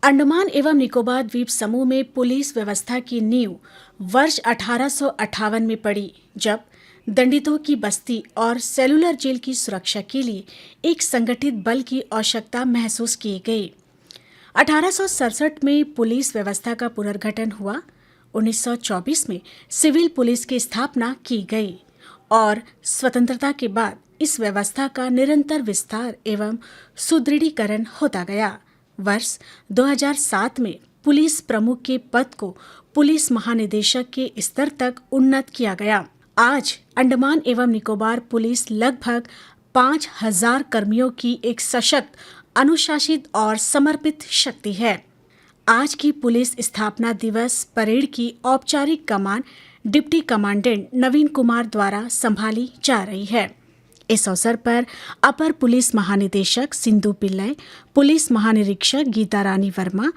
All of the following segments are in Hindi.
अंडमान एवं निकोबार द्वीप समूह में पुलिस व्यवस्था की नींव वर्ष 1858 में पड़ी, जब दंडितों की बस्ती और सेलुलर जेल की सुरक्षा के लिए एक संगठित बल की आवश्यकता महसूस की गई। 1867 में पुलिस व्यवस्था का पुनर्गठन हुआ। 1924 में सिविल पुलिस की स्थापना की गई और स्वतंत्रता के बाद इस व्यवस्था का निरंतर विस्तार एवं सुदृढ़ीकरण होता गया। वर्ष 2007 में पुलिस प्रमुख के पद को पुलिस महानिदेशक के स्तर तक उन्नत किया गया। आज अंडमान एवं निकोबार पुलिस लगभग 5000 कर्मियों की एक सशक्त, अनुशासित और समर्पित शक्ति है। आज की पुलिस स्थापना दिवस परेड की औपचारिक कमान डिप्टी कमांडेंट नवीन कुमार द्वारा संभाली जा रही है। इस अवसर पर अपर पुलिस महानिदेशक सिंधु पिल्लाई, पुलिस महानिरीक्षक गीता रानी वर्मा,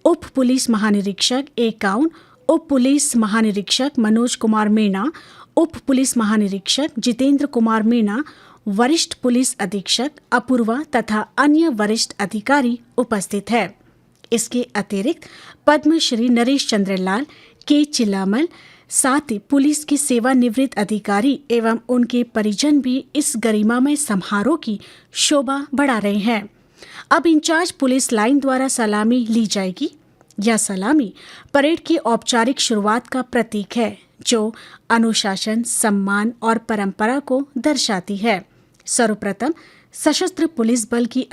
उप पुलिस महानिरीक्षक ए काउन, उप पुलिस महानिरीक्षक मनोज कुमार मीणा, उप पुलिस महानिरीक्षक जितेंद्र कुमार मीणा, वरिष्ठ पुलिस अधीक्षक अपूर्वा तथा अन्य वरिष्ठ अधिकारी उपस्थित है। इसके अतिरिक्त पद्मश्री नरेश चंद्र लाल, के चिल्लामल, साथ ही पुलिस के सेवानिवृत्त अधिकारी एवं उनके परिजन भी इस गरिमामय समारोह की शोभा बढ़ा रहे हैं। अब इंचार्ज पुलिस लाइन द्वारा सलामी ली जाएगी। यह सलामी परेड की औपचारिक शुरुआत का प्रतीक है, जो अनुशासन, सम्मान और परंपरा को दर्शाती है। सर्वप्रथम सशस्त्र पुलिस बल की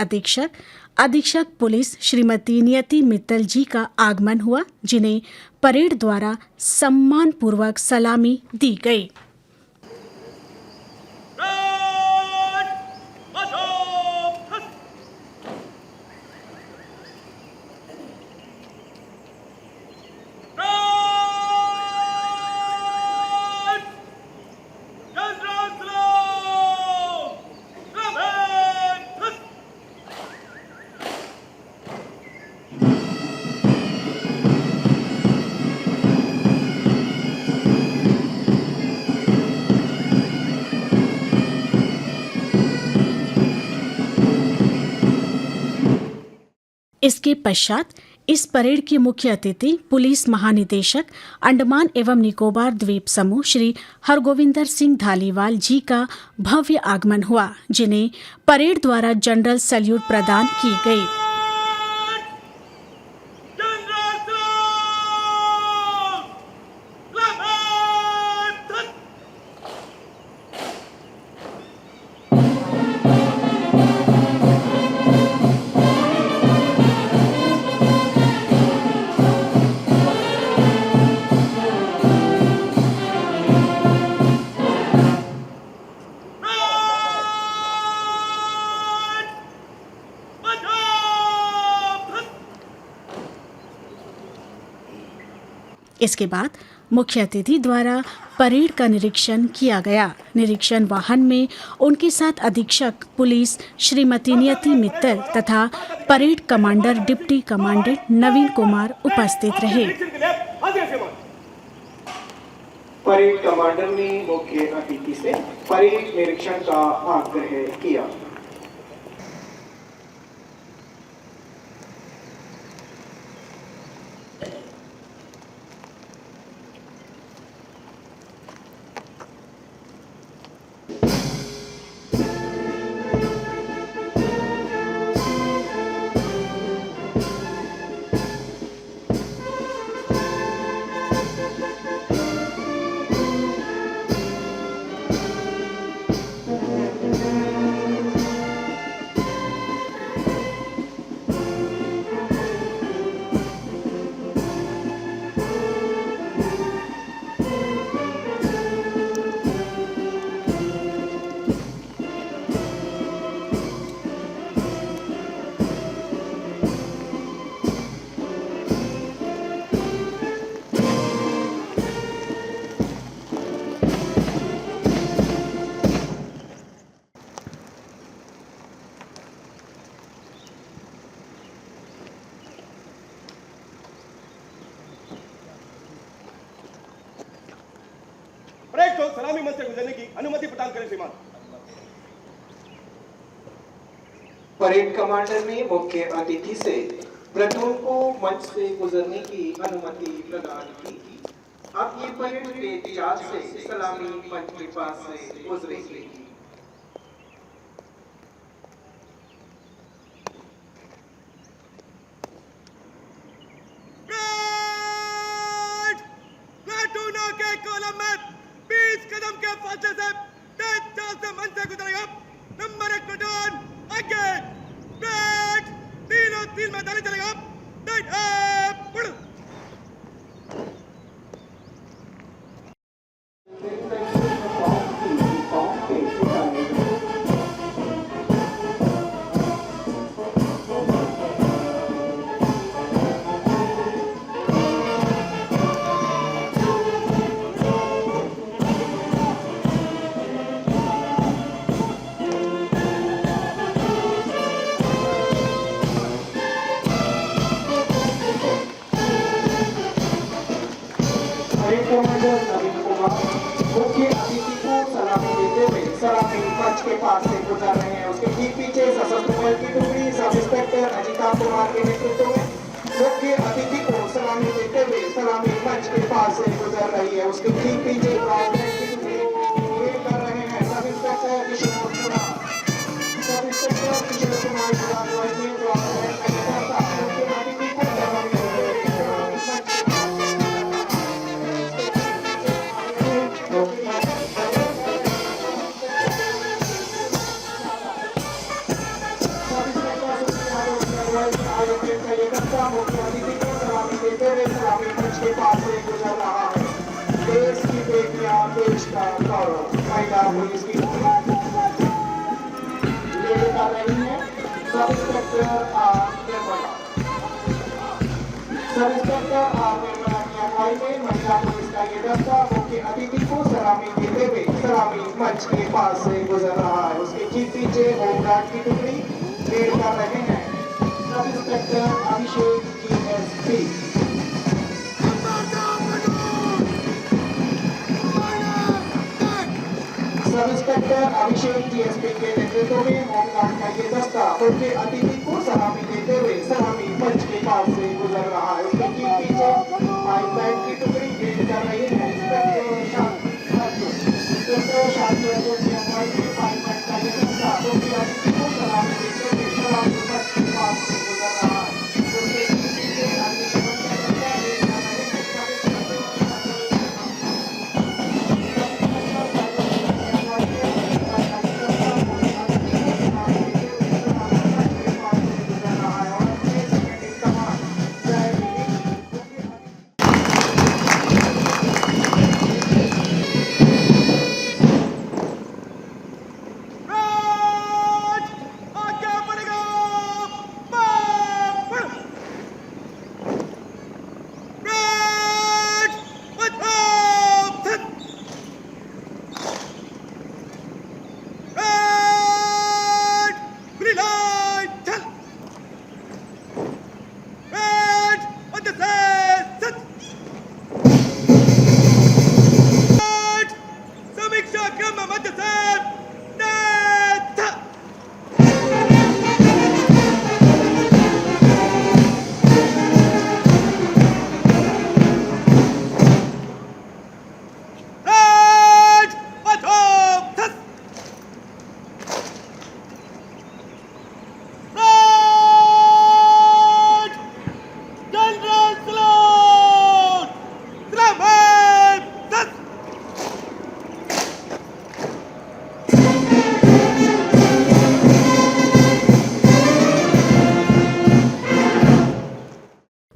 अधीक्षक पुलिस श्रीमती नियति मित्तल जी का आगमन हुआ, जिन्हें परेड द्वारा सम्मान पूर्वक सलामी दी गई। इसके पश्चात इस परेड के मुख्य अतिथि पुलिस महानिदेशक अंडमान एवं निकोबार द्वीप समूह श्री हरगोविंदर सिंह धालीवाल जी का भव्य आगमन हुआ, जिन्हें परेड द्वारा जनरल सैल्यूट प्रदान की गई। इसके बाद मुख्य अतिथि द्वारा परेड का निरीक्षण किया गया। निरीक्षण वाहन में उनके साथ अधीक्षक पुलिस श्रीमती नियति मित्तल तथा परेड कमांडर डिप्टी कमांडेंट नवीन कुमार उपस्थित रहे। परेड कमांडर ने मुख्य अतिथि से परेड निरीक्षण का आग्रह किया। सलामी मंच से गुजरने की अनुमति प्रदान करें श्रीमान। परेड कमांडर ने मुख्य अतिथि से व्रतों को मंच से गुजरने की अनुमति प्रदान की। अब ये परेड एहतियात से सलामी मंच के पास से गुजरेगी। प्लाटूनों के कॉलम में 20 कदम के फासले से तेज चाल से मंच से गुजरेगा। नंबर 1 प्लाटून आगे। ब्रेक तीनों तीन मैदानी चलेगा। राइट अप बढ़। कमांडर नवीन कुमार मुख्य अतिथि को सलामी देते हुए सलामी मंच के पास से गुजर रहे हैं। उसके ठीक पीछे सशस्त्र बल की टुकड़ी सब इंस्पेक्टर अजिता कुमार के नेतृत्व में मुख्य अतिथि को सलामी देते हुए सलामी मंच के पास से गुजर रही है। उसके ठीक पीछे की टुकड़ी ये कर रहे हैं sub inspector Kishore Kumar. Sub inspector Kishore Kumar मुख्य अतिथि को सलामी देते हुए मंच के पास मुख्य अतिथि को सलामी देते हुए सलामी मंच के पास से गुजर रहा है। देश की बेटियां देश का गौरव महिला पुलिस की ये कर रही है। सब इंस्पेक्टर निर्मला की अगुवाई में महिला पुलिस का ये दस्ता मुख्य अतिथि को सलामी देते हुए सलामी मंच के पास से गुजर रहा है। उसके ठीक पीछे होमगार्ड की टुकड़ी रेड कर रहे हैं। सब इंस्पेक्टर अभिषेक GSP। सब इंस्पेक्टर अभिषेक GSP के नेतृत्व में होमगार्ड का ये दस्ता मुख्य अतिथि को सलामी देते हुए सलामी मंच के पास से गुजर रहा है। उसके ठीक पीछे पाइपलाइन की टुकड़ी रेड कर रही है। इंस्पेक्टर शांति अर्जुन की अगुवाई में पाइपलाइन का ये दस्ता मुख्य अतिथि को सलामी देते हुए सलामी मंच के पास से गुजर रहा है। उसके ठीक पीछे अग्निशमन का दस्ता रेड कर रहे हैं।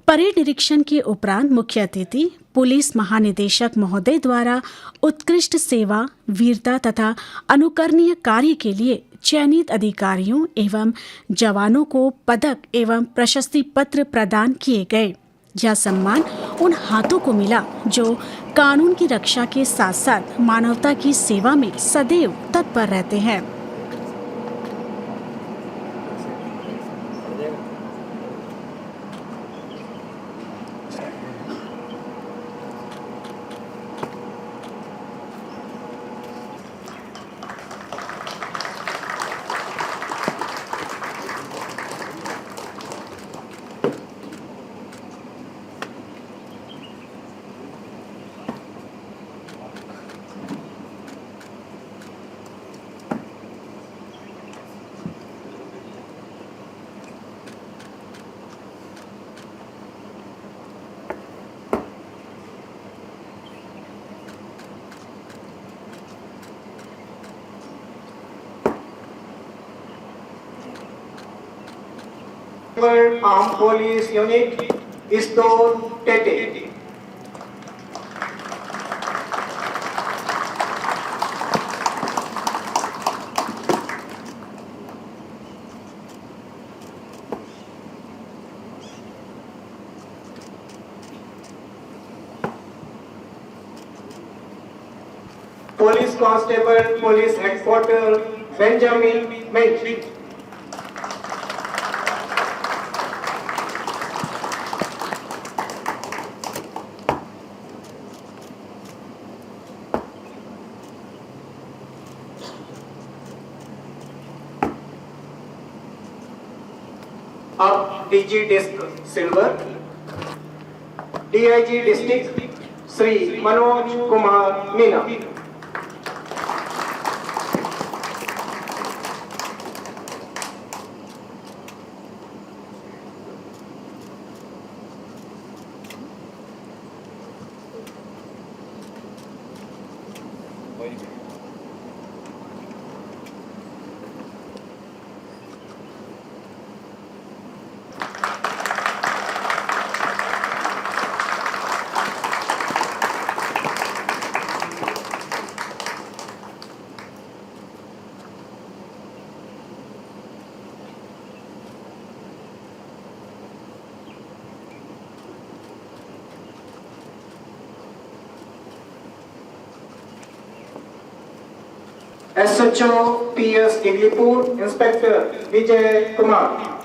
परेड निरीक्षण के उपरांत मुख्य अतिथि पुलिस महानिदेशक महोदय द्वारा उत्कृष्ट सेवा, वीरता तथा अनुकरणीय कार्य के लिए चयनित अधिकारियों एवं जवानों को पदक एवं प्रशस्ति पत्र प्रदान किए गए। यह सम्मान उन हाथों को मिला जो कानून की रक्षा के साथ साथ मानवता की सेवा में सदैव तत्पर रहते हैं। Constable Armed Police Unit Isdor Tete. Police Constable, Police Headquarters, Benjamin Mench. अब DG district silver, DIG district Shri Manoj Kumar Meena. SHO PS Iglipur, Inspector Vijay Kumar.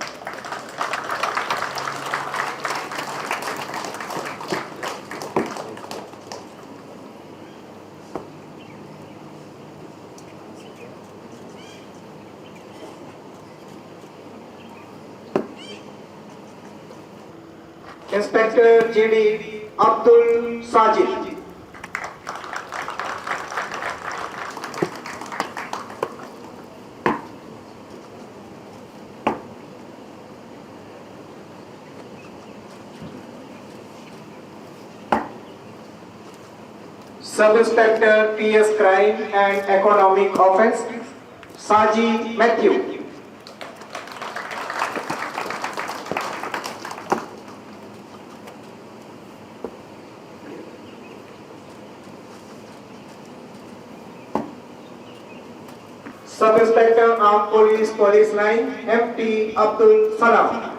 Inspector GD Abdul Sajid. Sub-Inspector PS Crime and Economic Offence, Saji Matthew. Sub-Inspector Armed Police Police Line, MT Abdul Salam.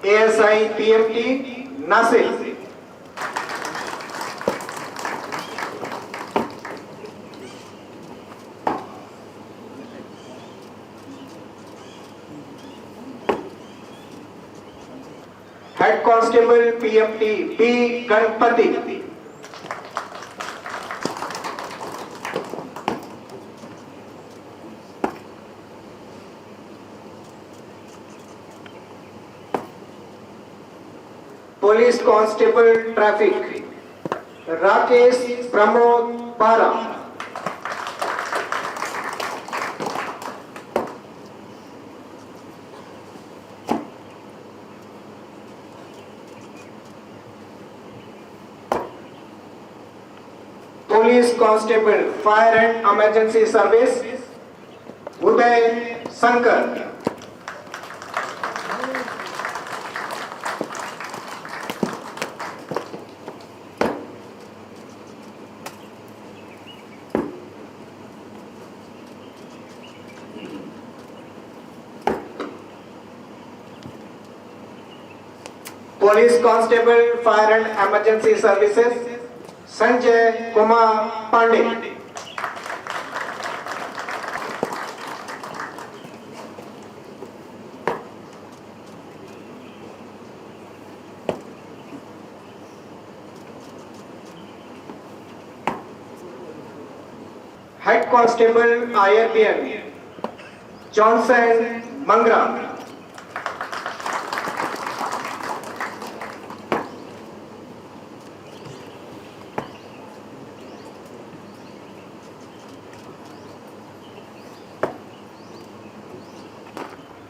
ASI PMT Nasir. Head Constable PMT B Ganpati. Police Constable Traffic Rakesh Pramod Para. Police Constable Fire and Emergency Service Uday Sankar. Police Constable Fire and Emergency Services Sanjay Kumar Pandey. Head Constable IRPN Johnson Mangra.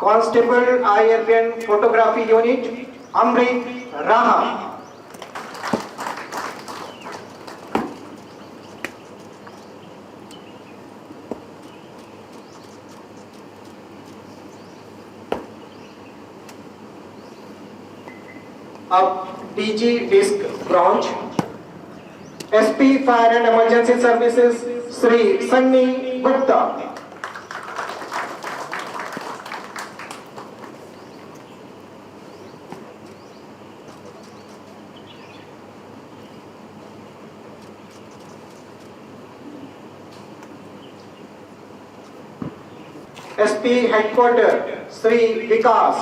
Constable IRPN Photography Unit, Amrit Raha. अब DG Disc Branch, SP Fire and Emergency Services, Sri Sunny Gupta. SP Headquarter, Sri Vikas.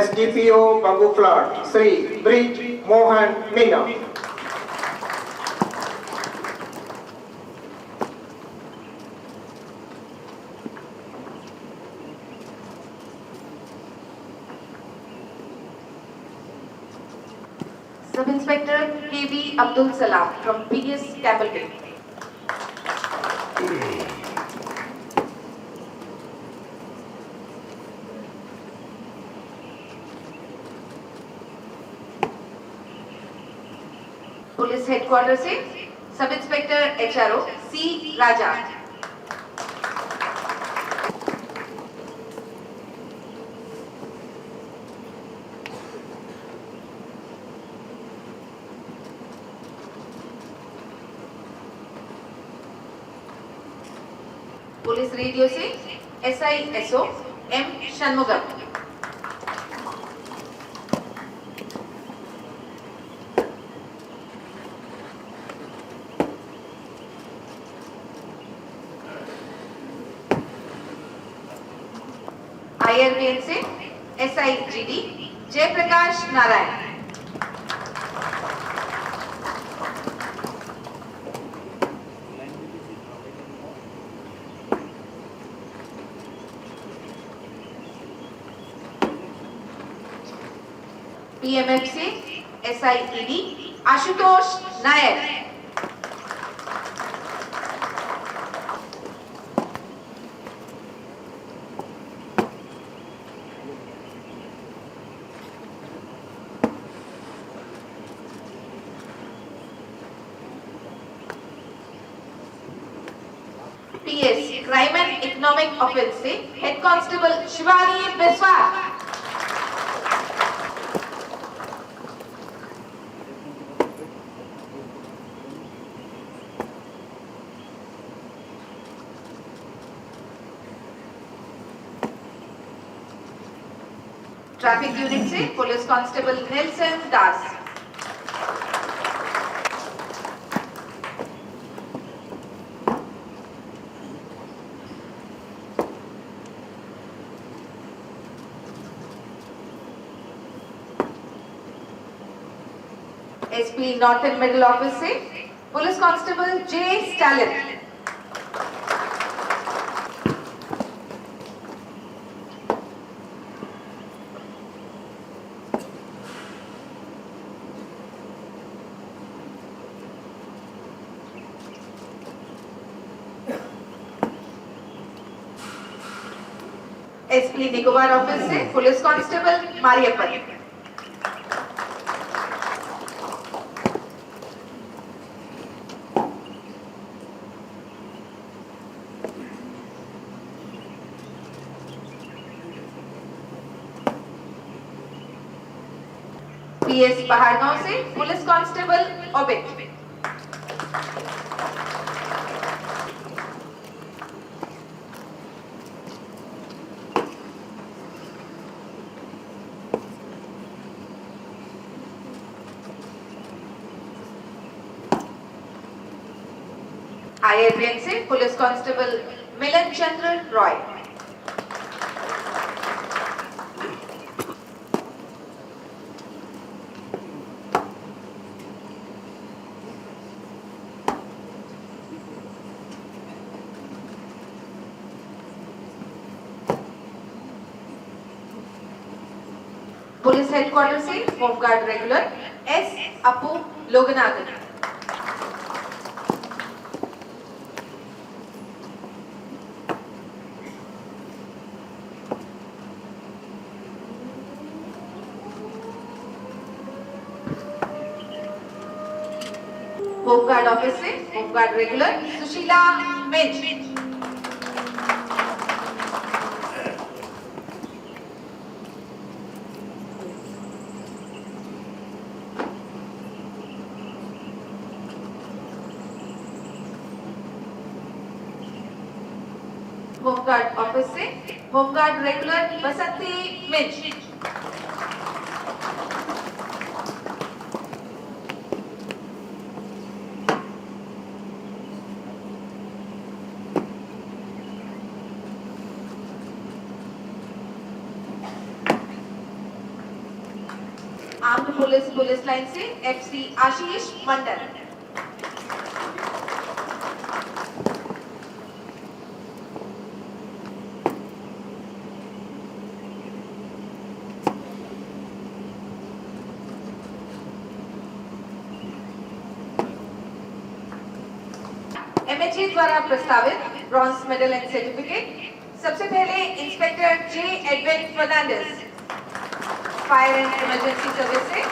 SDPO Baguflat, Sri Brij Mohan Meena. Sub Inspector KB Abdul Salam from PS Capital. Police headquarter से sub inspector HRO C Raja. Police radio से SISO M षणमुगम. IRPN से SIGD जयप्रकाश नारायण. PMF से SIED Ashutosh Nayak. PS crime and economic offence से head constable Shivani Biswal. Traffic unit से police constable Nelson Das. SP north and middle office से police constable J Stalin. SP Nicobar office से police constable Mariappan. PS Pahargaon से पुलिस कांस्टेबल ओबिट. IRPN से police constable Milan Chandra Roy. Police headquarter से home guard regular S Appu Loganathan. Home guard office से home guard regular Sushila Minj. Home guard office से home guard regular Basanti Minj. Armed police line से एफसी आशीष मंडल। एमएचए द्वारा प्रस्तावित ब्रॉन्ज मेडल एंड सर्टिफिकेट सबसे पहले inspector J Edwin Fernandes, fire and emergency service से।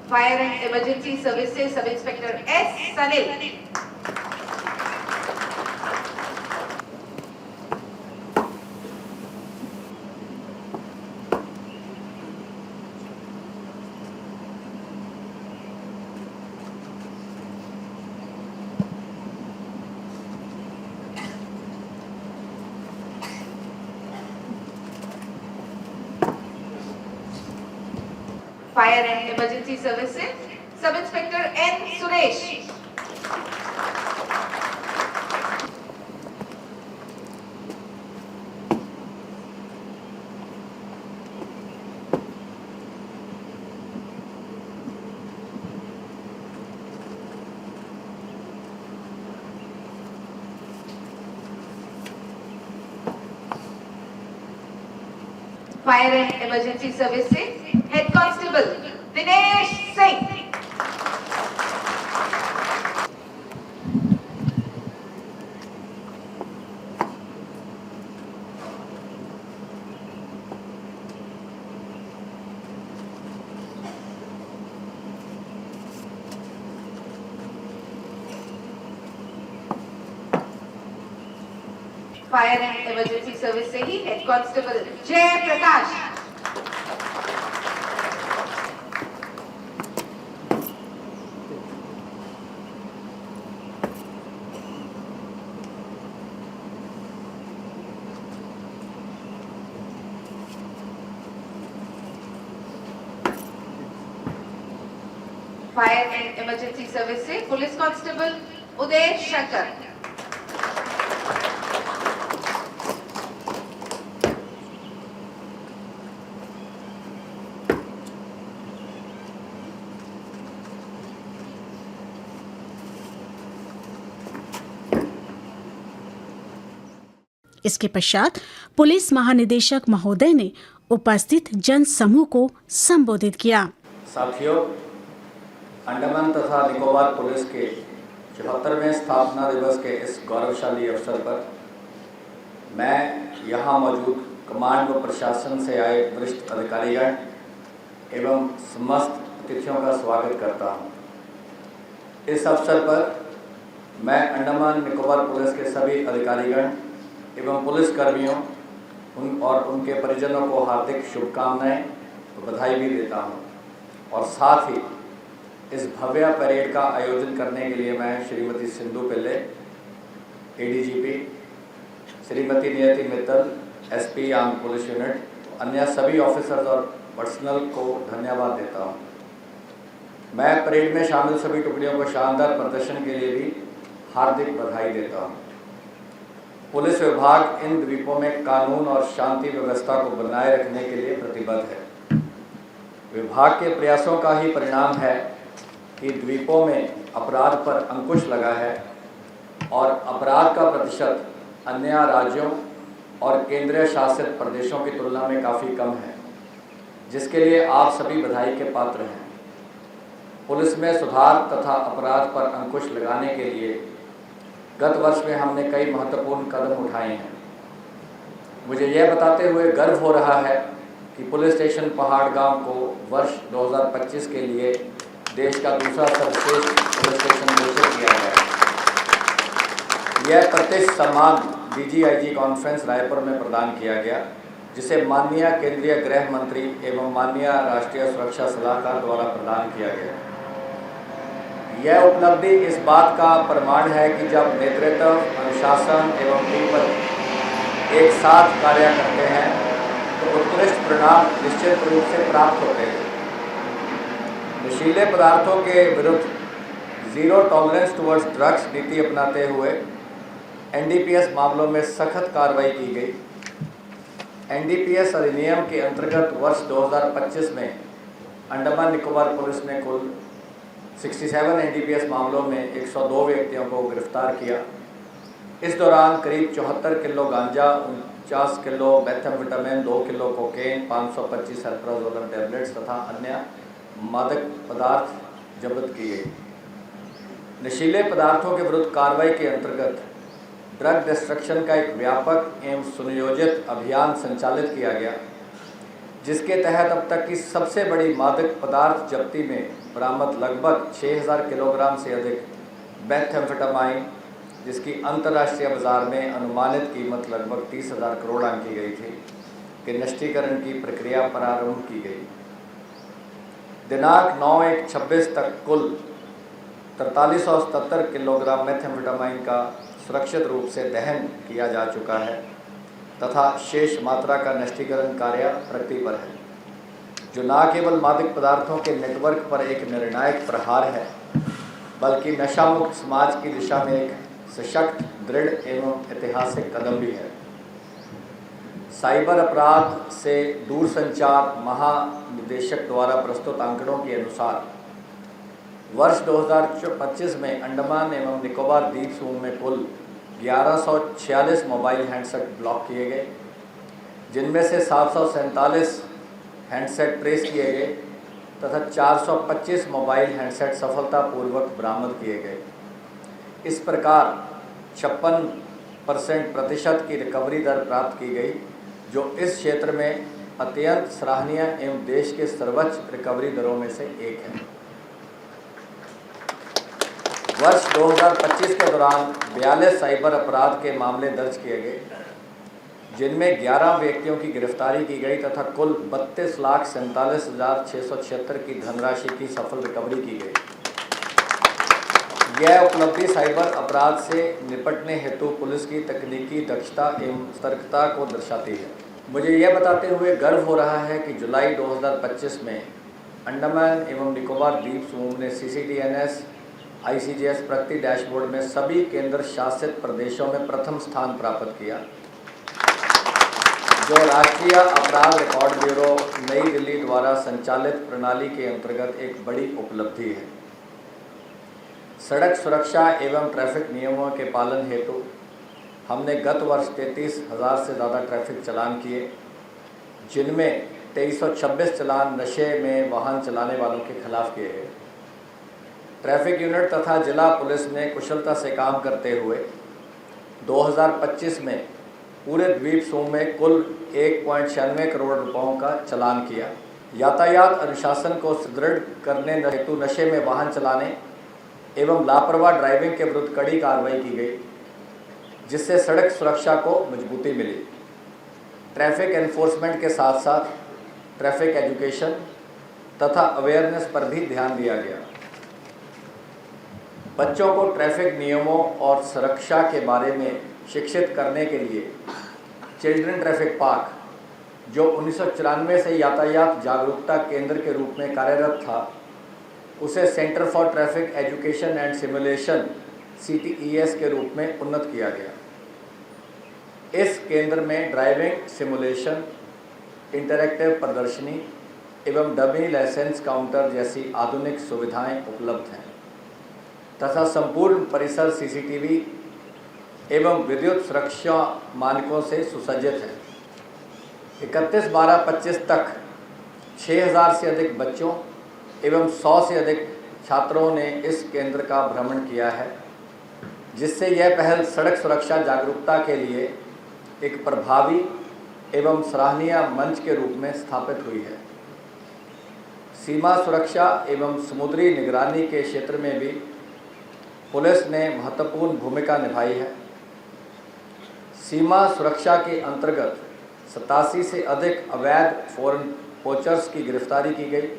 फायर एंड इमरजेंसी सर्विस से sub inspector S Sanil. Fire and emergency service से sub inspector N Suresh. Fire and emergency service से head constable Dinesh Singh. Fire and emergency service से ही हेड कांस्टेबल जय प्रकाश। फायर एंड इमरजेंसी सर्विस से पुलिस कांस्टेबल उदय शंकर। इसके पश्चात पुलिस महानिदेशक महोदय ने उपस्थित जन समूह को संबोधित किया। साथियों, अंडमान तथा निकोबार पुलिस के 74वें स्थापना दिवस के इस गौरवशाली अवसर पर मैं यहाँ मौजूद कमांड व प्रशासन से आए वरिष्ठ अधिकारीगण एवं समस्त अतिथियों का स्वागत करता हूँ। इस अवसर पर मैं अंडमान निकोबार पुलिस के सभी अधिकारीगण एवं पुलिसकर्मियों और उनके परिजनों को हार्दिक शुभकामनाएं और बधाई भी देता हूं। और साथ ही इस भव्य परेड का आयोजन करने के लिए मैं श्रीमती सिंधु पिल्ले एडीजीपी, श्रीमती नियति Mittal SP arm police unit, अन्य सभी ऑफिसर्स और पर्सनल को धन्यवाद देता हूं। मैं परेड में शामिल सभी टुकड़ियों को शानदार प्रदर्शन के लिए भी हार्दिक बधाई देता हूं। पुलिस विभाग इन द्वीपों में कानून और शांति व्यवस्था को बनाए रखने के लिए प्रतिबद्ध है। विभाग के प्रयासों का ही परिणाम है कि द्वीपों में अपराध पर अंकुश लगा है और अपराध का प्रतिशत अन्य राज्यों और केंद्रीय शासित प्रदेशों की तुलना में काफ़ी कम है, जिसके लिए आप सभी बधाई के पात्र हैं। पुलिस में सुधार तथा अपराध पर अंकुश लगाने के लिए गत वर्ष में हमने कई महत्वपूर्ण कदम उठाए हैं। मुझे यह बताते हुए गर्व हो रहा है कि पुलिस स्टेशन पहाड़गांव को वर्ष 2025 के लिए देश का दूसरा सर्वश्रेष्ठ पुलिस स्टेशन घोषित किया गया है। यह प्रतिष्ठित सम्मान DGIG कॉन्फ्रेंस रायपुर में प्रदान किया गया, जिसे माननीय केंद्रीय गृह मंत्री एवं माननीय राष्ट्रीय सुरक्षा सलाहकार द्वारा प्रदान किया गया। यह उपलब्धि इस बात का प्रमाण है कि जब नेतृत्व, अनुशासन एवं टीम पर एक साथ कार्य करते हैं तो उत्कृष्ट परिणाम निश्चित रूप से प्राप्त होते हैं। नशीले पदार्थों के विरुद्ध जीरो टॉलरेंस टुवर्ड्स ड्रग्स नीति अपनाते हुए NDPS मामलों में सख्त कार्रवाई की गई। NDPS अधिनियम के अंतर्गत वर्ष 2025 में अंडमान निकोबार पुलिस ने कुल 67 NDPS मामलों में 102 व्यक्तियों को गिरफ्तार किया। इस दौरान करीब 74 किलो गांजा, 49 kilo मेथाम्फेटामिन, 2 kilo cocaine, 525 alprazolam tablets तथा अन्य मादक पदार्थ जब्त किए गए। नशीले पदार्थों के विरुद्ध कार्रवाई के अंतर्गत ड्रग डिस्ट्रक्शन का एक व्यापक एवं सुनियोजित अभियान संचालित किया गया, जिसके तहत अब तक की सबसे बड़ी मादक पदार्थ जब्ती में बरामद लगभग 6000 किलोग्राम से अधिक मेथाम्फेटामाइन, जिसकी अंतर्राष्ट्रीय बाजार में अनुमानित कीमत लगभग 30,000 करोड़ आंकी गई थी, के नष्टीकरण की प्रक्रिया प्रारंभ की गई। दिनांक 9/1/26 तक कुल 4377 किलोग्राम मेथाम्फेटामाइन का सुरक्षित रूप से दहन किया जा चुका है तथा शेष मात्रा का नष्टीकरण कार्य प्रगति पर है, जो न केवल मादक पदार्थों के नेटवर्क पर एक निर्णायक प्रहार है, बल्कि नशा मुक्त समाज की दिशा में एक सशक्त, दृढ़ एवं ऐतिहासिक कदम भी है। साइबर अपराध से दूरसंचार महानिदेशक द्वारा प्रस्तुत आंकड़ों के अनुसार वर्ष 2025 में अंडमान एवं निकोबार द्वीप समूह में कुल 1146 मोबाइल हैंडसेट ब्लॉक किए गए, जिनमें से 747 हैंडसेट ट्रेस किए गए तथा 425 मोबाइल हैंडसेट सफलतापूर्वक बरामद किए गए। इस प्रकार 56% प्रतिशत की रिकवरी दर प्राप्त की गई, जो इस क्षेत्र में अत्यंत सराहनीय एवं देश के सर्वोच्च रिकवरी दरों में से एक है। वर्ष 2025 के दौरान 42 साइबर अपराध के मामले दर्ज किए गए, जिनमें 11 व्यक्तियों की गिरफ्तारी की गई तथा कुल 32,47,676 की धनराशि की सफल रिकवरी की गई। यह उपलब्धि साइबर अपराध से निपटने हेतु पुलिस की तकनीकी दक्षता एवं सतर्कता को दर्शाती है। मुझे यह बताते हुए गर्व हो रहा है कि जुलाई 2025 में अंडमान एवं निकोबार द्वीप समूह ने CCTNS ICGS प्रगति डैशबोर्ड में सभी केंद्र शासित प्रदेशों में प्रथम स्थान प्राप्त किया, जो राष्ट्रीय अपराध रिकॉर्ड ब्यूरो नई दिल्ली द्वारा संचालित प्रणाली के अंतर्गत एक बड़ी उपलब्धि है। सड़क सुरक्षा एवं ट्रैफिक नियमों के पालन हेतु हमने गत वर्ष 33,000 से ज़्यादा ट्रैफिक चालान किए, जिनमें 2326 चालान नशे में वाहन चलाने वालों के खिलाफ किए गए। ट्रैफिक यूनिट तथा जिला पुलिस ने कुशलता से काम करते हुए 2025 में पूरे द्वीप समूह में कुल 1.96 करोड़ रुपयों का चालान किया। यातायात अनुशासन को सुदृढ़ करने हेतु नशे में वाहन चलाने एवं लापरवाह ड्राइविंग के विरुद्ध कड़ी कार्रवाई की गई, जिससे सड़क सुरक्षा को मजबूती मिली। ट्रैफिक एनफोर्समेंट के साथ साथ ट्रैफिक एजुकेशन तथा अवेयरनेस पर भी ध्यान दिया गया। बच्चों को ट्रैफिक नियमों और सुरक्षा के बारे में शिक्षित करने के लिए चिल्ड्रन ट्रैफिक पार्क, जो 1994 से यातायात जागरूकता केंद्र के रूप में कार्यरत था, उसे centre for traffic education and simulation CTES के रूप में उन्नत किया गया। इस केंद्र में ड्राइविंग सिमुलेशन, इंटरैक्टिव प्रदर्शनी एवं डमी लाइसेंस काउंटर जैसी आधुनिक सुविधाएं उपलब्ध हैं तथा संपूर्ण परिसर सीसीटीवी एवं विद्युत सुरक्षा मानकों से सुसज्जित है। 31/12/25 तक 6000 से अधिक बच्चों एवं 100 से अधिक छात्रों ने इस केंद्र का भ्रमण किया है, जिससे यह पहल सड़क सुरक्षा जागरूकता के लिए एक प्रभावी एवं सराहनीय मंच के रूप में स्थापित हुई है। सीमा सुरक्षा एवं समुद्री निगरानी के क्षेत्र में भी पुलिस ने महत्वपूर्ण भूमिका निभाई है। सीमा सुरक्षा के अंतर्गत 87 से अधिक अवैध फॉरेन पोचर्स की गिरफ्तारी की गई।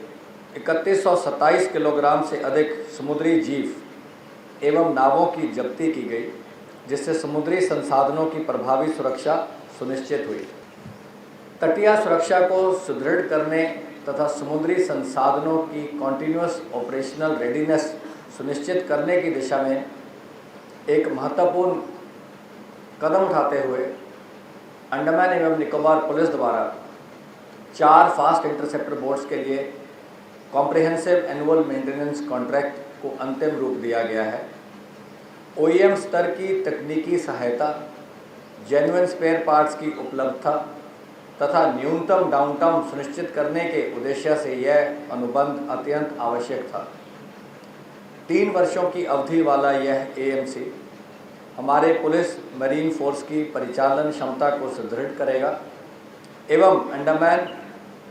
3127 किलोग्राम से अधिक समुद्री जीव एवं नावों की जब्ती की गई, जिससे समुद्री संसाधनों की प्रभावी सुरक्षा सुनिश्चित हुई। तटीय सुरक्षा को सुदृढ़ करने तथा समुद्री संसाधनों की कॉन्टिन्यूअस ऑपरेशनल रेडीनेस सुनिश्चित करने की दिशा में एक महत्वपूर्ण कदम उठाते हुए अंडमान एवं निकोबार पुलिस द्वारा 4 फास्ट इंटरसेप्टर बोट्स के लिए कॉम्प्रिहेंसिव एनुअल मेंटेनेंस कॉन्ट्रैक्ट को अंतिम रूप दिया गया है। OEM स्तर की तकनीकी सहायता, जेन्युइन स्पेयर पार्ट्स की उपलब्धता तथा न्यूनतम डाउनटाइम सुनिश्चित करने के उद्देश्य से यह अनुबंध अत्यंत आवश्यक था। 3 वर्षों की अवधि वाला यह AMC हमारे पुलिस मरीन फोर्स की परिचालन क्षमता को सुदृढ़ करेगा एवं अंडमान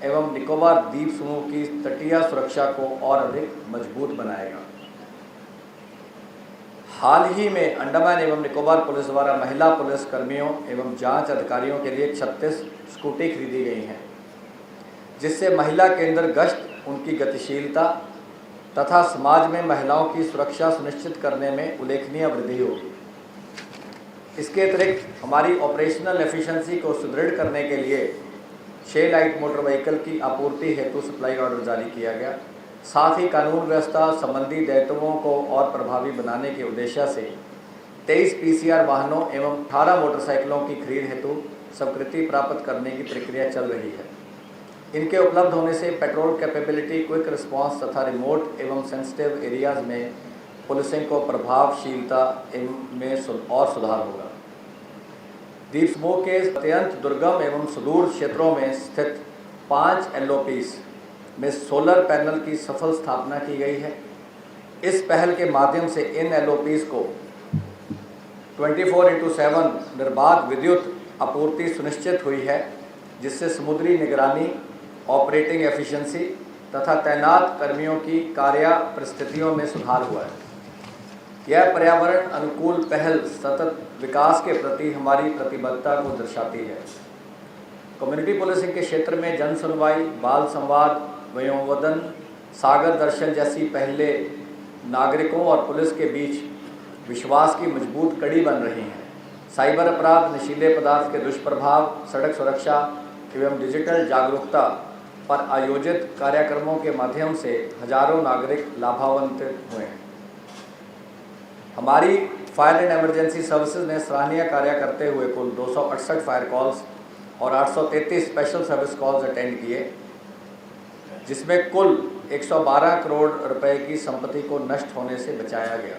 एवं निकोबार द्वीप समूह की तटीय सुरक्षा को और अधिक मजबूत बनाएगा। हाल ही में अंडमान एवं निकोबार पुलिस द्वारा महिला पुलिस कर्मियों एवं जांच अधिकारियों के लिए 36 स्कूटी खरीदी गई हैं, जिससे महिला केंद्र गश्त, उनकी गतिशीलता तथा समाज में महिलाओं की सुरक्षा सुनिश्चित करने में उल्लेखनीय वृद्धि होगी। इसके अतिरिक्त हमारी ऑपरेशनल एफिशिएंसी को सुदृढ़ करने के लिए 6 लाइट मोटर व्हीकल की आपूर्ति हेतु सप्लाई ऑर्डर जारी किया गया। साथ ही कानून व्यवस्था संबंधी दायित्वों को और प्रभावी बनाने के उद्देश्य से 23 PCR वाहनों एवं 18 मोटरसाइकिलों की खरीद हेतु स्वीकृति प्राप्त करने की प्रक्रिया चल रही है। इनके उपलब्ध होने से पेट्रोल कैपेबिलिटी, क्विक रिस्पांस तथा रिमोट एवं सेंसिटिव एरियाज़ में पुलिसिंग को प्रभावशीलता में और सुधार होगा। द्वीप समूह के अत्यंत दुर्गम एवं सुदूर क्षेत्रों में स्थित 5 LOPs में सोलर पैनल की सफल स्थापना की गई है। इस पहल के माध्यम से इन LOPs को 24/7 निर्बाध विद्युत आपूर्ति सुनिश्चित हुई है, जिससे समुद्री निगरानी, ऑपरेटिंग एफिशिएंसी तथा तैनात कर्मियों की कार्य परिस्थितियों में सुधार हुआ है। यह पर्यावरण अनुकूल पहल सतत विकास के प्रति हमारी प्रतिबद्धता को दर्शाती है। कम्युनिटी पुलिसिंग के क्षेत्र में जन सुनवाई, बाल संवाद, वयोवदन, सागर दर्शन जैसी पहले नागरिकों और पुलिस के बीच विश्वास की मजबूत कड़ी बन रही हैं। साइबर अपराध, नशीले पदार्थ के दुष्प्रभाव, सड़क सुरक्षा एवं डिजिटल जागरूकता पर आयोजित कार्यक्रमों के माध्यम से हजारों नागरिक लाभान्वित हुए हैं। हमारी फायर एंड इमरजेंसी सर्विसेज ने सराहनीय कार्य करते हुए कुल 268 फायर कॉल्स और 833 स्पेशल सर्विस कॉल्स अटेंड किए, जिसमें कुल 112 करोड़ रुपए की संपत्ति को नष्ट होने से बचाया गया।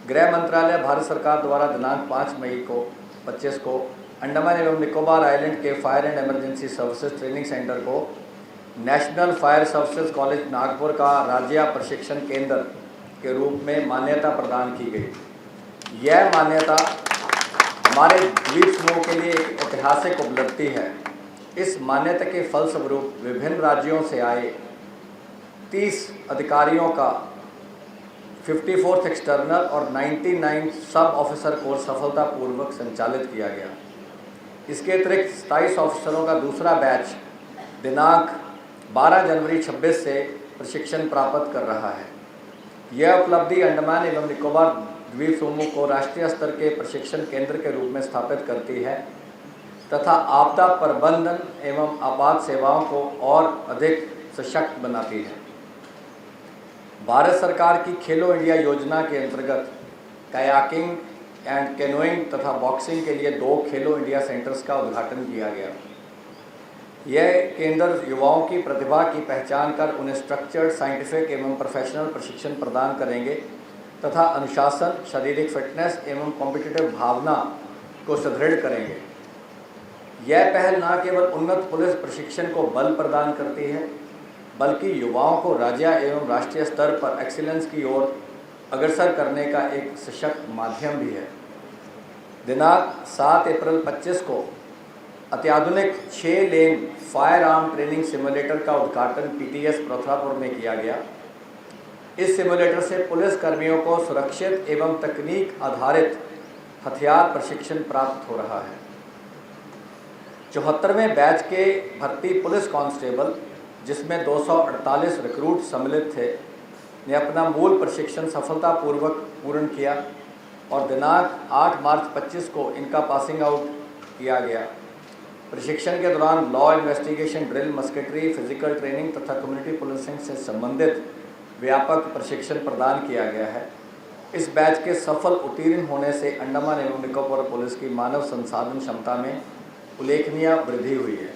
गृह मंत्रालय भारत सरकार द्वारा दिनांक 5 मई को 25 को अंडमान एवं निकोबार आइलैंड के fire and emergency services training centre को national fire services college Nagpur का राज्य प्रशिक्षण केंद्र के रूप में मान्यता प्रदान की गई। यह मान्यता हमारे द्वीप समूह के लिए एक ऐतिहासिक उपलब्धि है। इस मान्यता के फलस्वरूप विभिन्न राज्यों से आए 30 अधिकारियों का 54th एक्सटर्नल और 99 सब ऑफिसर कोर्स सफलतापूर्वक संचालित किया गया। इसके अतिरिक्त 27 ऑफिसरों का दूसरा बैच दिनांक 12 जनवरी 26 से प्रशिक्षण प्राप्त कर रहा है। यह उपलब्धि अंडमान एवं निकोबार द्वीप समूह को राष्ट्रीय स्तर के प्रशिक्षण केंद्र के रूप में स्थापित करती है तथा आपदा प्रबंधन एवं आपात सेवाओं को और अधिक सशक्त बनाती है। भारत सरकार की खेलो इंडिया योजना के अंतर्गत कायाकिंग एंड कैनोइंग तथा बॉक्सिंग के लिए 2 खेलो इंडिया सेंटर्स का उद्घाटन किया गया। यह केंद्र युवाओं की प्रतिभा की पहचान कर उन्हें स्ट्रक्चर्ड, साइंटिफिक एवं प्रोफेशनल प्रशिक्षण प्रदान करेंगे तथा अनुशासन, शारीरिक फिटनेस एवं कॉम्पिटिटिव भावना को सुदृढ़ करेंगे। यह पहल न केवल उन्नत पुलिस प्रशिक्षण को बल प्रदान करती है, बल्कि युवाओं को राज्य एवं राष्ट्रीय स्तर पर एक्सीलेंस की ओर अग्रसर करने का एक सशक्त माध्यम भी है। दिनांक 7 अप्रैल 25 को अत्याधुनिक 6 लेन फायर आर्म ट्रेनिंग सिमुलेटर का उद्घाटन पीटीएस प्रथुरापुर में किया गया। इस सिमुलेटर से पुलिस कर्मियों को सुरक्षित एवं तकनीक आधारित हथियार प्रशिक्षण प्राप्त हो रहा है। 74वें बैच के भर्ती पुलिस कांस्टेबल, जिसमें 248 रिक्रूट सम्मिलित थे, ने अपना मूल प्रशिक्षण सफलतापूर्वक पूर्ण किया और दिनांक 8 मार्च 25 को इनका पासिंग आउट किया गया। प्रशिक्षण के दौरान law investigation drill, musketry, physical training तथा कम्युनिटी पुलिसिंग से संबंधित व्यापक प्रशिक्षण प्रदान किया गया है। इस बैच के सफल उत्तीर्ण होने से अंडमान एवं निकोबार पुलिस की मानव संसाधन क्षमता में उल्लेखनीय वृद्धि हुई है।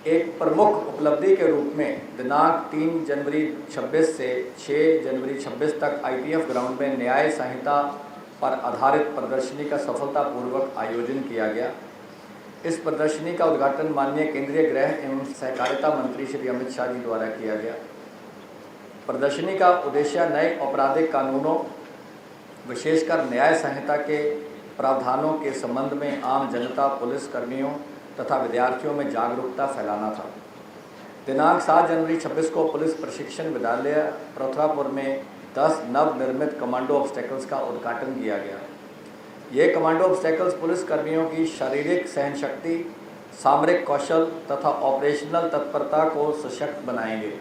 एक प्रमुख उपलब्धि के रूप में दिनांक 3 जनवरी 26 से 6 जनवरी 26 तक ITF ग्राउंड में न्याय संहिता पर आधारित प्रदर्शनी का सफलतापूर्वक आयोजन किया गया। इस प्रदर्शनी का उद्घाटन माननीय केंद्रीय गृह एवं सहकारिता मंत्री श्री अमित शाह जी द्वारा किया गया। प्रदर्शनी का उद्देश्य नए आपराधिक कानूनों, विशेषकर न्याय संहिता के प्रावधानों के संबंध में आम जनता, पुलिस कर्मियों तथा विद्यार्थियों में जागरूकता फैलाना था। दिनांक 7 जनवरी 26 को पुलिस प्रशिक्षण विद्यालय प्रथुरापुर में 10 नवनिर्मित कमांडो ऑब्स्टेकल्स का उद्घाटन किया गया। ये कमांडो ऑब्स्टेकल्स पुलिस कर्मियों की शारीरिक सहनशक्ति, सामरिक कौशल तथा ऑपरेशनल तत्परता को सशक्त बनाएंगे।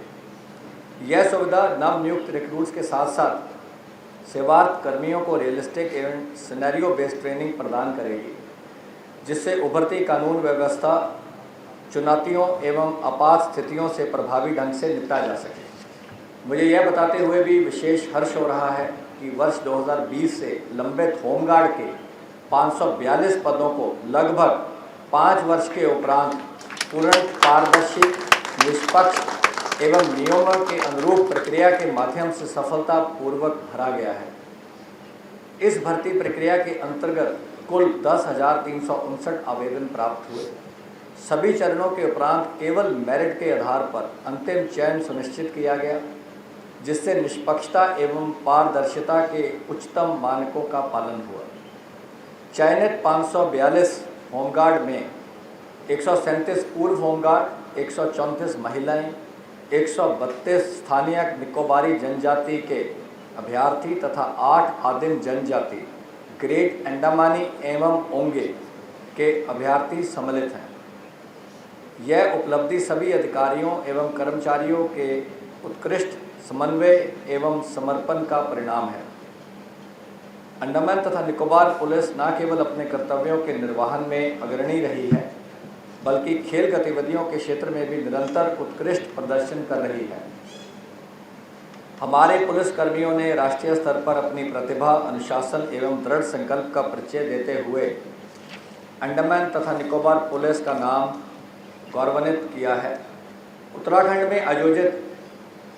यह सुविधा नवनियुक्त रिक्रूट्स के साथ साथ सेवारत कर्मियों को रियलिस्टिक एवं सिनेरियो बेस्ड ट्रेनिंग प्रदान करेगी, जिससे उभरती कानून व्यवस्था चुनौतियों एवं आपात स्थितियों से प्रभावी ढंग से निपटा जा सके। मुझे यह बताते हुए भी विशेष हर्ष हो रहा है कि वर्ष 2020 से लंबित होमगार्ड के 542 पदों को लगभग 5 वर्ष के उपरांत पूर्ण पारदर्शी, निष्पक्ष एवं नियमों के अनुरूप प्रक्रिया के माध्यम से सफलतापूर्वक भरा गया है। इस भर्ती प्रक्रिया के अंतर्गत कुल 10,359 आवेदन प्राप्त हुए। सभी चरणों के उपरांत केवल मेरिट के आधार पर अंतिम चयन सुनिश्चित किया गया, जिससे निष्पक्षता एवं पारदर्शिता के उच्चतम मानकों का पालन हुआ। चयनित 542 होमगार्ड में 137 पूर्व होमगार्ड, 134 महिलाएं, 132 स्थानीय निकोबारी जनजाति के अभ्यर्थी तथा 8 आदिम जनजाति, ग्रेट अंडमानी एवं ओंगे के अभ्यर्थी सम्मिलित हैं। यह उपलब्धि सभी अधिकारियों एवं कर्मचारियों के उत्कृष्ट समन्वय एवं समर्पण का परिणाम है। अंडमान तथा निकोबार पुलिस न केवल अपने कर्तव्यों के निर्वहन में अग्रणी रही है, बल्कि खेल गतिविधियों के क्षेत्र में भी निरंतर उत्कृष्ट प्रदर्शन कर रही है। हमारे पुलिस कर्मियों ने राष्ट्रीय स्तर पर अपनी प्रतिभा, अनुशासन एवं दृढ़ संकल्प का परिचय देते हुए अंडमान तथा निकोबार पुलिस का नाम गौरवान्वित किया है। उत्तराखंड में आयोजित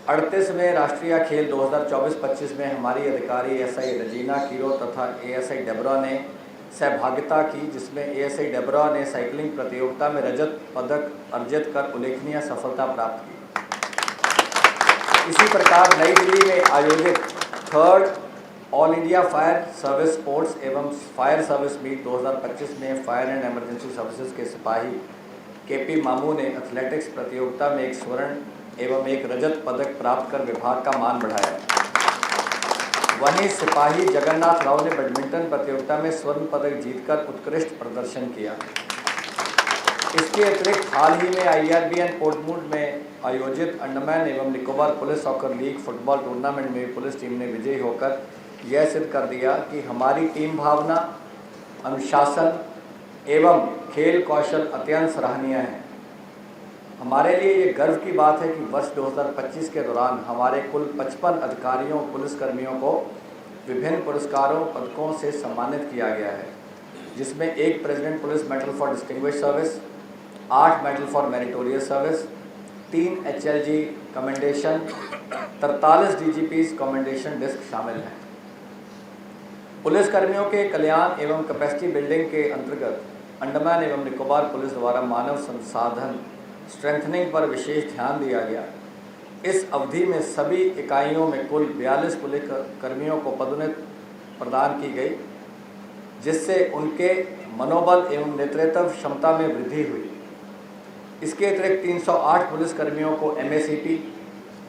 38वें राष्ट्रीय खेल 2024-25 में हमारी अधिकारी एएसआई रजीना कीरो तथा एएसआई डेबरा ने सहभागिता की, जिसमें एएसआई डेबरा ने साइकिलिंग प्रतियोगिता में रजत पदक अर्जित कर उल्लेखनीय सफलता प्राप्त की। इसी प्रकार नई दिल्ली में आयोजित 3rd all India fire service sports एवं फायर सर्विस मीट 2025 में फायर एंड इमरजेंसी सर्विसेज के सिपाही केपी मामू ने एथलेटिक्स प्रतियोगिता में 1 स्वर्ण एवं 1 रजत पदक प्राप्त कर विभाग का मान बढ़ाया। वहीं सिपाही जगन्नाथ राव ने बैडमिंटन प्रतियोगिता में स्वर्ण पदक जीतकर उत्कृष्ट प्रदर्शन किया। इसके अतिरिक्त हाल ही में IRBN पोर्टमूड में आयोजित अंडमान एवं Nicobar police soccer league football tournament में पुलिस टीम ने विजयी होकर यह सिद्ध कर दिया कि हमारी टीम भावना, अनुशासन एवं खेल कौशल अत्यंत सराहनीय है। हमारे लिए ये गर्व की बात है कि वर्ष 2025 के दौरान हमारे कुल 55 अधिकारियों पुलिसकर्मियों को विभिन्न पुरस्कारों पदकों से सम्मानित किया गया है, जिसमें 1 president police medal for distinguished service, 8 medal for meritorious service, 3 HLG commendation, 43 DGP's commendation disc शामिल हैं। पुलिस कर्मियों के कल्याण एवं कैपेसिटी बिल्डिंग के अंतर्गत अंडमान एवं निकोबार पुलिस द्वारा मानव संसाधन स्ट्रेंथनिंग पर विशेष ध्यान दिया गया। इस अवधि में सभी इकाइयों में कुल 42 पुलिस कर्मियों को पदोन्नति प्रदान की गई, जिससे उनके मनोबल एवं नेतृत्व क्षमता में वृद्धि हुई। इसके अतिरिक्त 308 पुलिस कर्मियों को MACP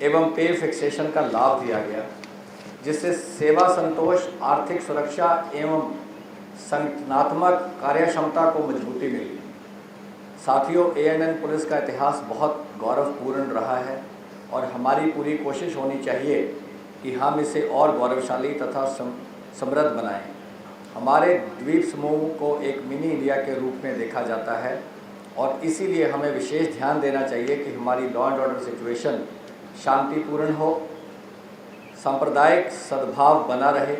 एवं पे फिक्सेशन का लाभ दिया गया, जिससे सेवा संतोष, आर्थिक सुरक्षा एवं संगठनात्मक कार्यक्षमता को मजबूती मिली। साथियों, ANN पुलिस का इतिहास बहुत गौरवपूर्ण रहा है और हमारी पूरी कोशिश होनी चाहिए कि हम इसे और गौरवशाली तथा समृद्ध बनाएं। हमारे द्वीप समूह को एक मिनी इंडिया के रूप में देखा जाता है और इसीलिए हमें विशेष ध्यान देना चाहिए कि हमारी लॉ एंड ऑर्डर सिचुएशन शांतिपूर्ण हो, सांप्रदायिक सद्भाव बना रहे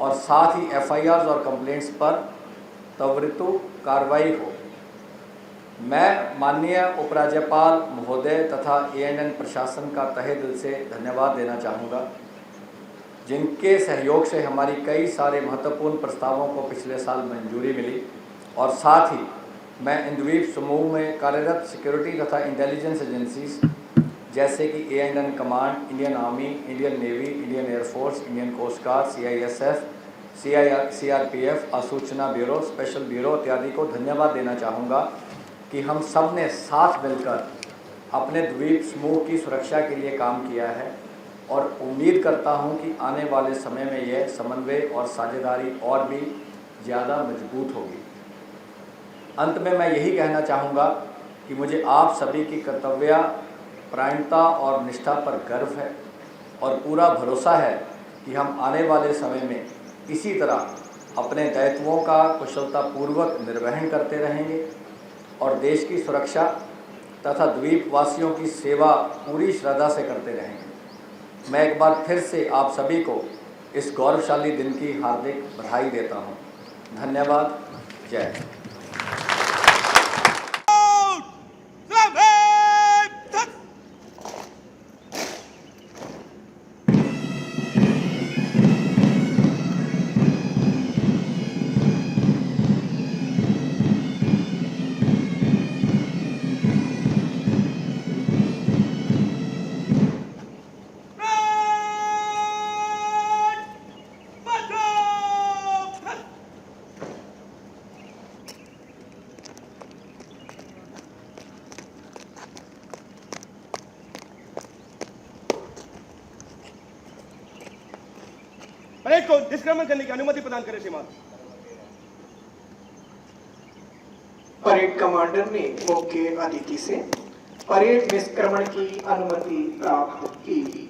और साथ ही FIRs और कंप्लेंट्स पर त्वरित कार्रवाई हो। मैं माननीय उपराज्यपाल महोदय तथा ANN प्रशासन का तहे दिल से धन्यवाद देना चाहूँगा, जिनके सहयोग से हमारी कई सारे महत्वपूर्ण प्रस्तावों को पिछले साल मंजूरी मिली। और साथ ही मैं इन द्वीप समूह में कार्यरत सिक्योरिटी तथा इंटेलिजेंस एजेंसीज जैसे कि ANN command, Indian army, Indian navy, Indian air force, Indian coast guard, CISF, CRPF, सूचना ब्यूरो, स्पेशल ब्यूरो इत्यादि को धन्यवाद देना चाहूँगा कि हम सब ने साथ मिलकर अपने द्वीप समूह की सुरक्षा के लिए काम किया है और उम्मीद करता हूँ कि आने वाले समय में यह समन्वय और साझेदारी और भी ज़्यादा मजबूत होगी। अंत में मैं यही कहना चाहूँगा कि मुझे आप सभी की कर्तव्य प्राणता और निष्ठा पर गर्व है और पूरा भरोसा है कि हम आने वाले समय में इसी तरह अपने दायित्वों का कुशलतापूर्वक निर्वहन करते रहेंगे और देश की सुरक्षा तथा द्वीपवासियों की सेवा पूरी श्रद्धा से करते रहेंगे। मैं एक बार फिर से आप सभी को इस गौरवशाली दिन की हार्दिक बधाई देता हूँ। धन्यवाद। जय हिंद। परेड को निष्क्रमण करने की अनुमति प्रदान करें श्रीमान। परेड कमांडर ने मुख्य अतिथि से परेड निष्क्रमण की अनुमति प्राप्त की।